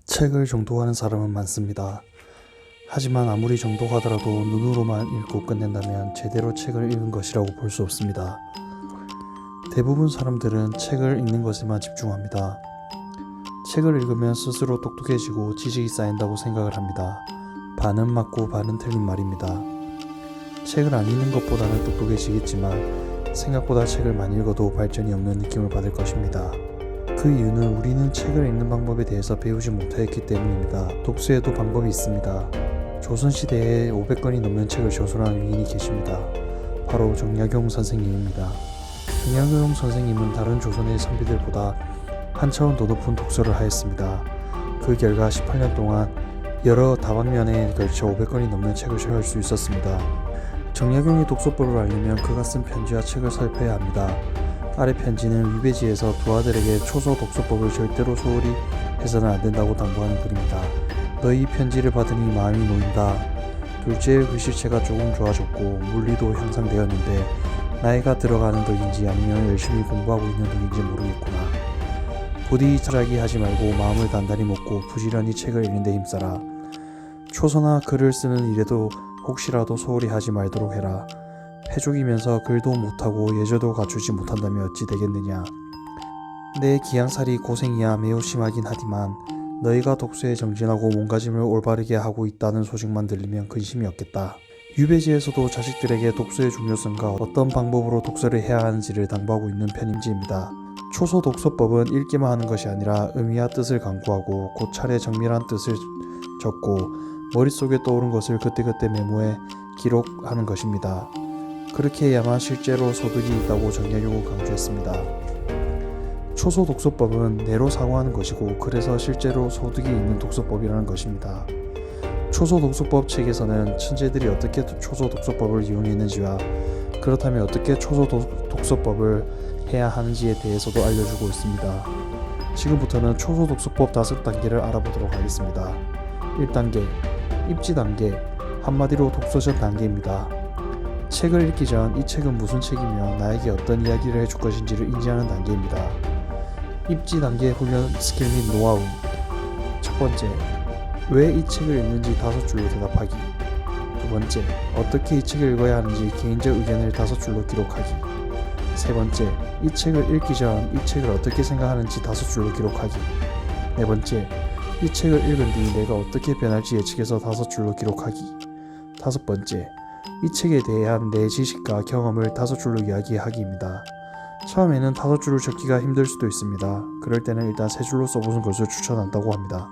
책을 정독하는 사람은 많습니다. 하지만 아무리 정독하더라도 눈으로만 읽고 끝낸다면 제대로 책을 읽은 것이라고 볼 수 없습니다. 대부분 사람들은 책을 읽는 것에만 집중합니다. 책을 읽으면 스스로 똑똑해지고 지식이 쌓인다고 생각을 합니다. 반은 맞고 반은 틀린 말입니다. 책을 안 읽는 것보다는 똑똑해지겠지만 생각보다 책을 많이 읽어도 발전이 없는 느낌을 받을 것입니다. 그 이유는 우리는 책을 읽는 방법에 대해서 배우지 못하였기 때문입니다. 독서에도 방법이 있습니다. 조선시대에 500권이 넘는 책을 저술한 위인이 계십니다. 바로 정약용 선생님입니다. 정약용 선생님은 다른 조선의 선비들보다 한 차원 더 높은 독서를 하였습니다. 그 결과 18년 동안 여러 다방면에 걸쳐 500권이 넘는 책을 소화할 수 있었습니다. 정약용의 독서법을 알려면 그가 쓴 편지와 책을 살펴야 합니다. 아래 편지는 위배지에서 두 아들에게 초서 독서법을 절대로 소홀히 해서는 안 된다고 당부하는 글입니다. 너희 이 편지를 받으니 마음이 놓인다. 둘째의 글씨체가 조금 좋아졌고 물리도 향상되었는데 나이가 들어가는 덕인지 아니면 열심히 공부하고 있는 덕인지 모르겠구나. 부디 차라기 하지 말고 마음을 단단히 먹고 부지런히 책을 읽는 데 힘써라. 초서나 글을 쓰는 일에도 혹시라도 소홀히 하지 말도록 해라. 패족이면서 글도 못하고 예절도 갖추지 못한다면 어찌 되겠느냐. 내 기양살이 고생이야 매우 심하긴 하지만 너희가 독서에 정진하고 몸가짐을 올바르게 하고 있다는 소식만 들리면 근심이 없겠다. 유배지에서도 자식들에게 독서의 중요성과 어떤 방법으로 독서를 해야 하는지를 당부하고 있는 편임지입니다. 초서 독서법은 읽기만 하는 것이 아니라 의미와 뜻을 강구하고 고찰의 정밀한 뜻을 적고 머릿속에 떠오른 것을 그때그때 메모해 기록하는 것입니다. 그렇게 해야만 실제로 소득이 있다고 정약용은 강조했습니다. 초서 독서법은 뇌로 사고하는 것이고 그래서 실제로 소득이 있는 독서법이라는 것입니다. 초서 독서법 책에서는 천재들이 어떻게 초서 독서법을 이용했는지와 그렇다면 어떻게 초서 독서법을 해야 하는지에 대해서도 알려주고 있습니다. 지금부터는 초서 독서법 5단계를 알아보도록 하겠습니다. 1단계, 입지 단계, 한마디로 독서 전 단계입니다. 책을 읽기 전 이 책은 무슨 책이며 나에게 어떤 이야기를 해줄 것인지를 인지하는 단계입니다. 입지 단계 훈련 스킬 및 노하우. 첫 번째, 왜 이 책을 읽는지 5줄로 대답하기. 두 번째, 어떻게 이 책을 읽어야 하는지 개인적 의견을 5줄로 기록하기. 세 번째, 이 책을 읽기 전 이 책을 어떻게 생각하는지 5줄로 기록하기. 네 번째, 이 책을 읽은 뒤 내가 어떻게 변할지 예측해서 5줄로 기록하기. 다섯 번째, 이 책에 대한 내 지식과 경험을 5줄로 이야기하기입니다. 처음에는 5줄을 적기가 힘들 수도 있습니다. 그럴 때는 일단 3줄로 써보는 것을 추천한다고 합니다.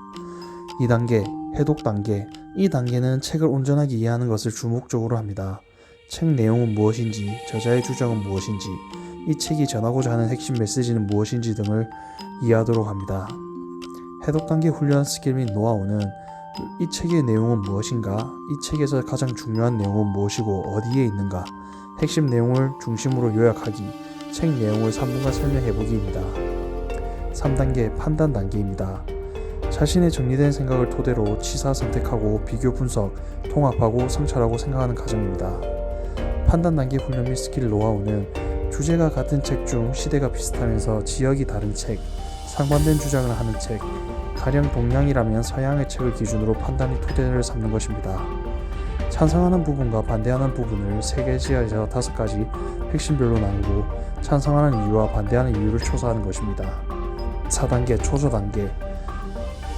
2단계, 해독 단계. 이 단계는 책을 온전하게 이해하는 것을 주목적으로 합니다. 책 내용은 무엇인지, 저자의 주장은 무엇인지, 이 책이 전하고자 하는 핵심 메시지는 무엇인지 등을 이해하도록 합니다. 해독 단계 훈련 스킬 및 노하우는 이 책의 내용은 무엇인가, 이 책에서 가장 중요한 내용은 무엇이고 어디에 있는가, 핵심 내용을 중심으로 요약하기, 책 내용을 3분간 설명해보기입니다. 3단계 판단 단계입니다. 자신의 정리된 생각을 토대로 치사 선택하고 비교 분석, 통합하고 성찰하고 생각하는 과정입니다. 판단 단계 훈련 및 스킬 노하우는 주제가 같은 책 중 시대가 비슷하면서 지역이 다른 책, 상반된 주장을 하는 책, 가령 동양이라면 서양의 책을 기준으로 판단의 토대를 삼는 것입니다. 찬성하는 부분과 반대하는 부분을 3개지에서 5가지 핵심별로 나누고 찬성하는 이유와 반대하는 이유를 초사하는 것입니다. 4단계 초서 단계.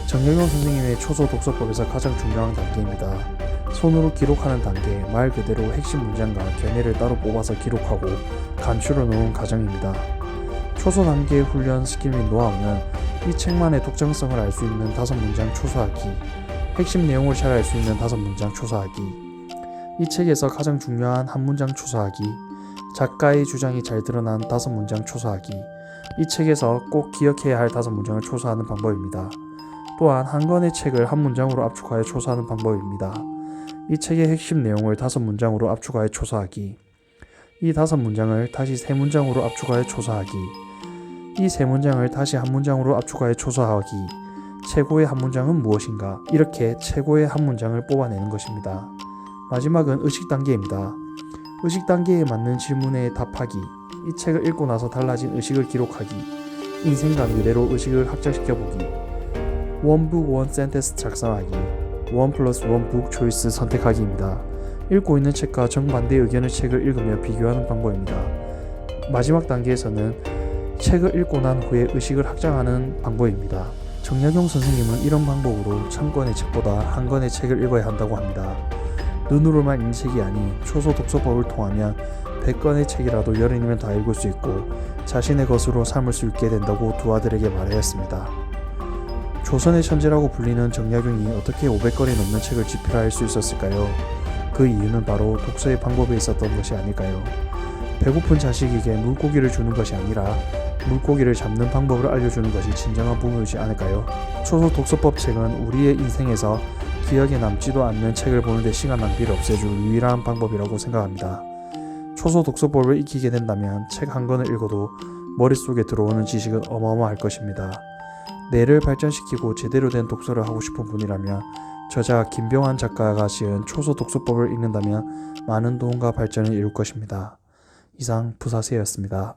정약용 선생님의 초서 독서법에서 가장 중요한 단계입니다. 손으로 기록하는 단계, 말 그대로 핵심 문장과 견해를 따로 뽑아서 기록하고 간추려 놓은 과정입니다. 초서 단계 훈련 스킬 및 노하우는 이 책만의 독창성을 알 수 있는 5문장 초서하기, 핵심 내용을 잘 알 수 있는 5문장 초서하기, 이 책에서 가장 중요한 한 문장 초서하기, 작가의 주장이 잘 드러난 5문장 초서하기, 이 책에서 꼭 기억해야 할 5문장을 초서하는 방법입니다. 또한 한 권의 책을 한 문장으로 압축하여 초서하는 방법입니다. 이 책의 핵심 내용을 5문장으로 압축하여 초서하기, 이 5문장을 다시 3문장으로 압축하여 초서하기, 이 3문장을 다시 한 문장으로 압축하여 초서하기, 최고의 한 문장은 무엇인가, 이렇게 최고의 한 문장을 뽑아내는 것입니다. 마지막은 의식 단계입니다. 의식 단계에 맞는 질문에 답하기, 이 책을 읽고 나서 달라진 의식을 기록하기, 인생과 미래로 의식을 확장시켜보기, 원북 원 센텐스 작성하기, 원 플러스 원북 초이스 선택하기입니다. 읽고 있는 책과 정반대 의견의 책을 읽으며 비교하는 방법입니다. 마지막 단계에서는 책을 읽고 난 후에 의식을 확장하는 방법입니다. 정약용 선생님은 이런 방법으로 1000권의 책보다 한 권의 책을 읽어야 한다고 합니다. 눈으로만 읽는 책이 아닌 초소 독서법을 통하면 100권의 책이라도 10이면 다 읽을 수 있고 자신의 것으로 삼을 수 있게 된다고 두 아들에게 말하였습니다. 조선의 천재라고 불리는 정약용이 어떻게 500권이 넘는 책을 집필할 수 있었을까요? 그 이유는 바로 독서의 방법에 있었던 것이 아닐까요? 배고픈 자식에게 물고기를 주는 것이 아니라 물고기를 잡는 방법을 알려주는 것이 진정한 부모이지 않을까요? 초소 독서법 책은 우리의 인생에서 기억에 남지도 않는 책을 보는데 시간 낭비를 없애줄 유일한 방법이라고 생각합니다. 초소 독서법을 익히게 된다면 책 한 권을 읽어도 머릿속에 들어오는 지식은 어마어마할 것입니다. 뇌를 발전시키고 제대로 된 독서를 하고 싶은 분이라면 저자 김병환 작가가 지은 초소 독서법을 읽는다면 많은 도움과 발전을 이룰 것입니다. 이상 부사세였습니다.